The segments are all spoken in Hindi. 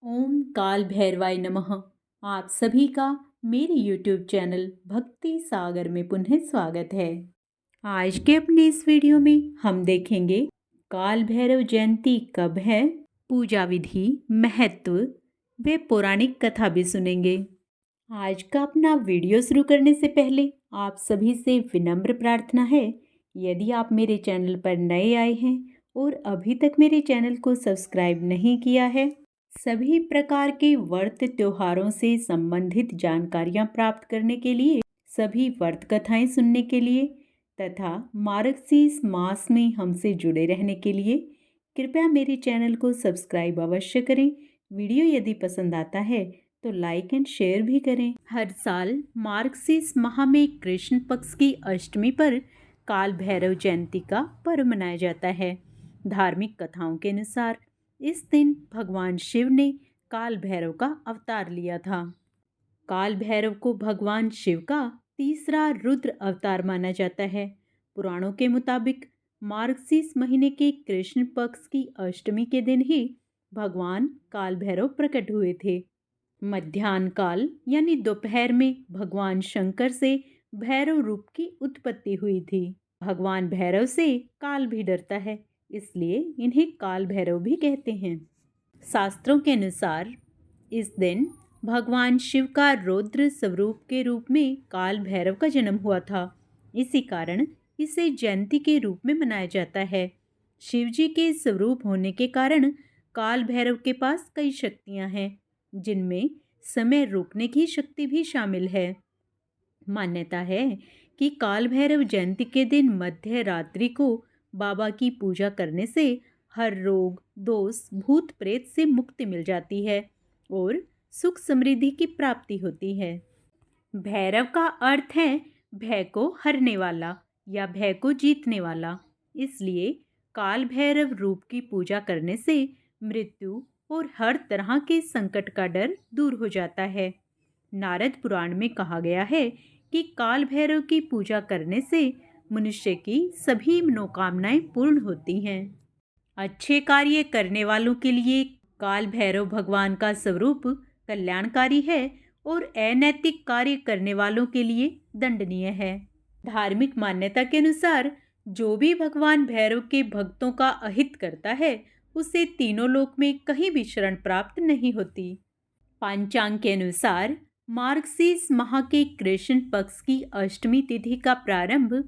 ओम काल भैरवाय नमः। आप सभी का मेरे YouTube चैनल भक्ति सागर में पुनः स्वागत है। आज के अपने इस वीडियो में हम देखेंगे काल भैरव जयंती कब है, पूजा विधि, महत्व व पौराणिक कथा भी सुनेंगे। आज का अपना वीडियो शुरू करने से पहले आप सभी से विनम्र प्रार्थना है, यदि आप मेरे चैनल पर नए आए हैं और अभी तक मेरे चैनल को सब्सक्राइब नहीं किया है, सभी प्रकार के व्रत त्योहारों से संबंधित जानकारियां प्राप्त करने के लिए, सभी व्रत कथाएं सुनने के लिए तथा मार्गशीर्ष मास में हमसे जुड़े रहने के लिए कृपया मेरे चैनल को सब्सक्राइब अवश्य करें। वीडियो यदि पसंद आता है तो लाइक एंड शेयर भी करें। हर साल मार्गशीर्ष माह में कृष्ण पक्ष की अष्टमी पर काल भैरव जयंती का पर्व मनाया जाता है। धार्मिक कथाओं के अनुसार इस दिन भगवान शिव ने काल भैरव का अवतार लिया था। काल भैरव को भगवान शिव का तीसरा रुद्र अवतार माना जाता है। पुराणों के मुताबिक मार्गशीर्ष महीने के कृष्ण पक्ष की अष्टमी के दिन ही भगवान काल भैरव प्रकट हुए थे। मध्याह्न काल यानी दोपहर में भगवान शंकर से भैरव रूप की उत्पत्ति हुई थी। भगवान भैरव से काल भी डरता है, इसलिए इन्हें काल भैरव भी कहते हैं। शास्त्रों के अनुसार इस दिन भगवान शिव का रौद्र स्वरूप के रूप में काल भैरव का जन्म हुआ था। इसी कारण इसे जयंती के रूप में मनाया जाता है। शिव जी के स्वरूप होने के कारण काल भैरव के पास कई शक्तियां हैं, जिनमें समय रोकने की शक्ति भी शामिल है। मान्यता है कि काल भैरव जयंती के दिन मध्य रात्रि को बाबा की पूजा करने से हर रोग, दोष, भूत प्रेत से मुक्ति मिल जाती है और सुख समृद्धि की प्राप्ति होती है। भैरव का अर्थ है भय को हरने वाला या भय को जीतने वाला, इसलिए काल भैरव रूप की पूजा करने से मृत्यु और हर तरह के संकट का डर दूर हो जाता है। नारद पुराण में कहा गया है कि काल भैरव की पूजा करने से मनुष्य की सभी मनोकामनाएं पूर्ण होती हैं। अच्छे कार्य करने वालों के लिए काल भैरव भगवान का स्वरूप कल्याणकारी है और अनैतिक कार्य करने वालों के लिए दंडनीय है। धार्मिक मान्यता के अनुसार जो भी भगवान भैरव के भक्तों का अहित करता है, उसे तीनों लोक में कहीं भी शरण प्राप्त नहीं होती। पंचांग के अनुसार मार्गशीर्ष माह के कृष्ण पक्ष की अष्टमी तिथि का प्रारंभ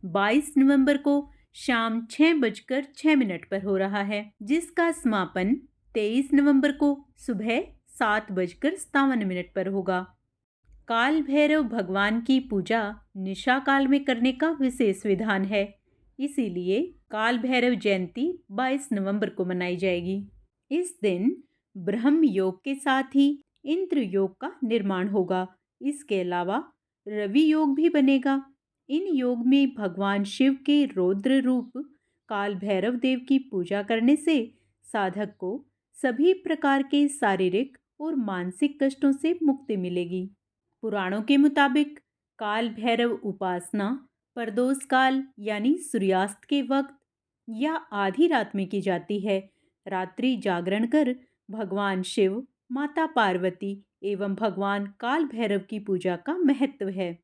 22 नवंबर को शाम 6:06 पर हो रहा है, जिसका समापन 23 नवंबर को सुबह 7:57 पर होगा। काल भैरव भगवान की पूजा निशा काल में करने का विशेष विधान है, इसीलिए काल भैरव जयंती 22 नवंबर को मनाई जाएगी। इस दिन ब्रह्म योग के साथ ही इंद्र योग का निर्माण होगा। इसके अलावा रवि योग भी बनेगा। इन योग में भगवान शिव के रौद्र रूप काल भैरव देव की पूजा करने से साधक को सभी प्रकार के शारीरिक और मानसिक कष्टों से मुक्ति मिलेगी। पुराणों के मुताबिक काल भैरव उपासना प्रदोष काल यानी सूर्यास्त के वक्त या आधी रात में की जाती है। रात्रि जागरण कर भगवान शिव, माता पार्वती एवं भगवान काल भैरव की पूजा का महत्व है।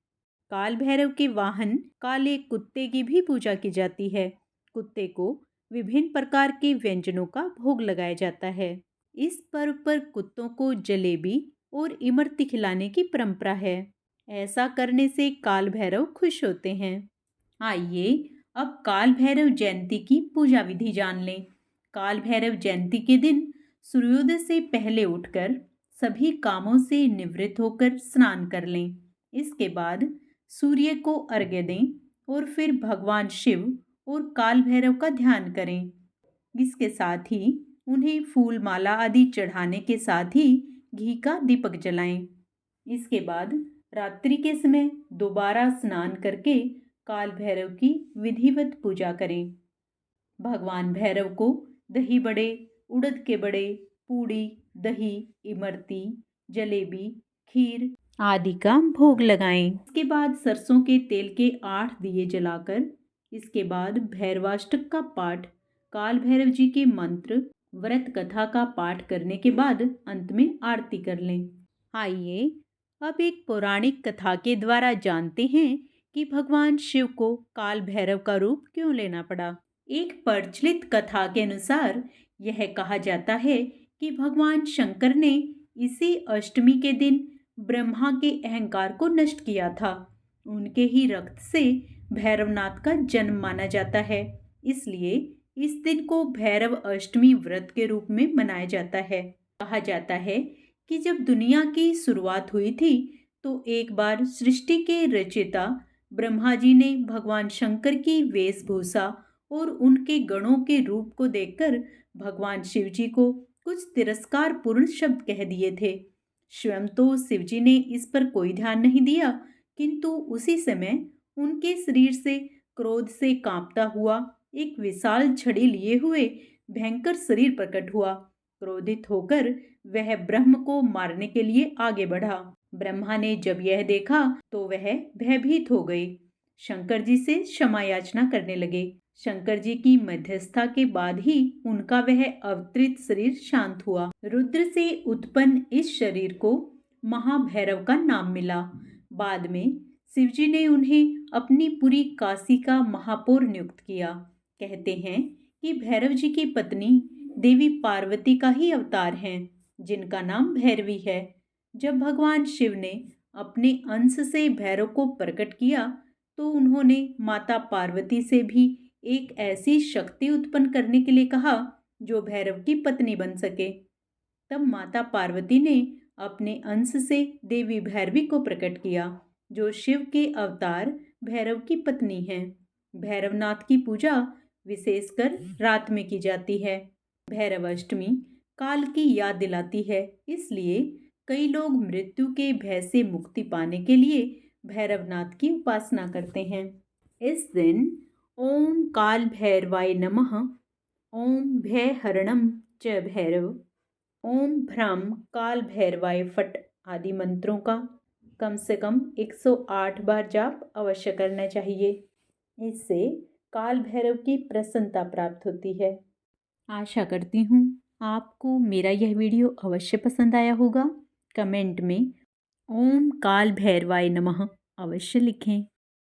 काल भैरव के वाहन काले कुत्ते की भी पूजा की जाती है। कुत्ते को विभिन्न प्रकार के व्यंजनों का भोग लगाया जाता है। इस पर्व पर कुत्तों को जलेबी और इमरती खिलाने की परंपरा है। ऐसा करने से काल भैरव खुश होते हैं। आइए अब काल भैरव जयंती की पूजा विधि जान लें। काल भैरव जयंती के दिन सूर्योदय से पहले उठकर सभी कामों से निवृत्त होकर स्नान कर लें। इसके बाद सूर्य को अर्घ्य दें और फिर भगवान शिव और काल भैरव का ध्यान करें। इसके साथ ही उन्हें फूल माला आदि चढ़ाने के साथ ही घी का दीपक जलाएं। इसके बाद रात्रि के समय दोबारा स्नान करके काल भैरव की विधिवत पूजा करें। भगवान भैरव को दही बड़े, उड़द के बड़े, पूड़ी, दही, इमरती, जलेबी, खीर आदि का भोग लगाएं। इसके बाद सरसों के तेल के 8 दिए जलाकर इसके बाद भैरवाष्टक का पाठ, काल भैरव जी के मंत्र व्रत कथा का पाठ करने के बाद अंत में आरती कर लें। आइए अब एक पौराणिक कथा के द्वारा जानते हैं कि भगवान शिव को काल भैरव का रूप क्यों लेना पड़ा। एक प्रचलित कथा के अनुसार यह कहा जाता है कि भगवान शंकर ने इसी अष्टमी के दिन ब्रह्मा के अहंकार को नष्ट किया था। उनके ही रक्त से भैरवनाथ का जन्म माना जाता है, इसलिए इस दिन को भैरव अष्टमी व्रत के रूप में मनाया जाता है। कहा जाता है कि जब दुनिया की शुरुआत हुई थी तो एक बार सृष्टि के रचयिता ब्रह्मा जी ने भगवान शंकर की वेशभूषा और उनके गणों के रूप को देखकर भगवान शिव जी को कुछ तिरस्कार पूर्ण शब्द कह दिए थे। स्वयं तो शिव जी ने इस पर कोई ध्यान नहीं दिया, किंतु उसी समय उनके शरीर से क्रोध से कांपता हुआ एक विशाल छड़ी लिए हुए भयंकर शरीर प्रकट हुआ। क्रोधित होकर वह ब्रह्म को मारने के लिए आगे बढ़ा। ब्रह्मा ने जब यह देखा तो वह भयभीत हो गए, शंकर जी से क्षमा याचना करने लगे। शंकर जी की मध्यस्थता के बाद ही उनका वह अवतरित शरीर शांत हुआ। रुद्र से उत्पन्न इस शरीर को महाभैरव का नाम मिला। बाद में शिवजी ने उन्हें अपनी पूरी काशी का महापौर नियुक्त किया। कहते हैं कि भैरव जी की पत्नी देवी पार्वती का ही अवतार हैं, जिनका नाम भैरवी है। जब भगवान शिव ने अपने अंश से भैरव को प्रकट किया तो उन्होंने माता पार्वती से भी एक ऐसी शक्ति उत्पन्न करने के लिए कहा जो भैरव की पत्नी बन सके। तब माता पार्वती ने अपने अंश से देवी भैरवी को प्रकट किया, जो शिव के अवतार भैरव की पत्नी हैं। भैरवनाथ की पूजा विशेषकर रात में की जाती है। भैरव अष्टमी काल की याद दिलाती है, इसलिए कई लोग मृत्यु के भय से मुक्ति पाने के लिए भैरवनाथ की उपासना करते हैं। इस दिन ओम काल भैरवाय नमः, ओम भयहरणं च भैरव, ओम भ्राम काल भैरवाय फट आदि मंत्रों का कम से कम 108 बार जाप अवश्य करना चाहिए। इससे काल भैरव की प्रसन्नता प्राप्त होती है। आशा करती हूँ आपको मेरा यह वीडियो अवश्य पसंद आया होगा। कमेंट में ओम काल भैरवाय नमः अवश्य लिखें।